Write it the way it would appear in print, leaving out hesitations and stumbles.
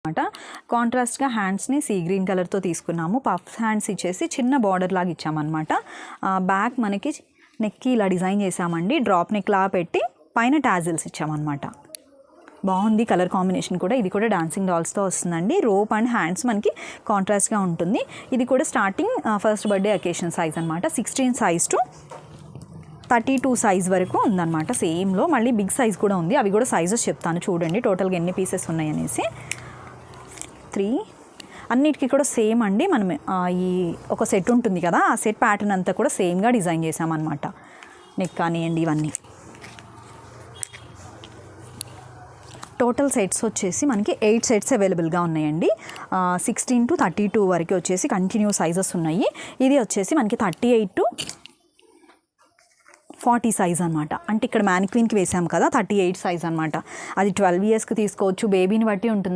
అనమాట. కాంట్రాస్ట్గా హ్యాండ్స్ని sea green కలర్తో తీసుకున్నాము. పఫ్ హ్యాండ్స్ ఇచ్చేసి చిన్న బార్డర్ లాగా ఇచ్చామన్నమాట. బ్యాక్ మనకి నెక్కి ఇలా డిజైన్ చేసామండి. డ్రాప్ నెక్ లా పెట్టి పైన టాజిల్స్ ఇచ్చామన్నమాట. బాగుంది కలర్ కాంబినేషన్ కూడా. ఇది కూడా డాన్సింగ్ డాల్స్తో వస్తుందండి. రోప్ అండ్ హ్యాండ్స్ మనకి కాంట్రాస్ట్గా ఉంటుంది. ఇది కూడా starting first birthday occasion size అనమాట. 16 సైజ్ టు 32 సైజ్ వరకు ఉందన్నమాట. సేమ్లో మళ్ళీ బిగ్ సైజ్ కూడా ఉంది. అవి కూడా సైజెస్ చెప్తాను చూడండి టోటల్గా ఎన్ని పీసెస్ ఉన్నాయి అనేసి. 3 అన్నిటికీ కూడా సేమ్ అండి. మనం ఈ ఒక సెట్ ఉంటుంది కదా, ఆ సెట్ ప్యాటర్న్ అంతా కూడా సేమ్గా డిజైన్ చేసామన్నమాట. నెక్ కానివ్వండి ఇవన్నీ. టోటల్ సెట్స్ వచ్చేసి మనకి 8 సెట్స్ అవైలబుల్గా ఉన్నాయండి. 16 to 32 వరకు వచ్చేసి కంటిన్యూ సైజెస్ ఉన్నాయి. ఇది వచ్చేసి మనకి 38 to 40 సైజ్ అనమాట. అంటే ఇక్కడ మ్యానిక్వీన్కి వేసాం కదా 38 సైజ్ అనమాట. అది 12 ఇయర్స్కి తీసుకోవచ్చు, బేబీని బట్టి ఉంటుంది.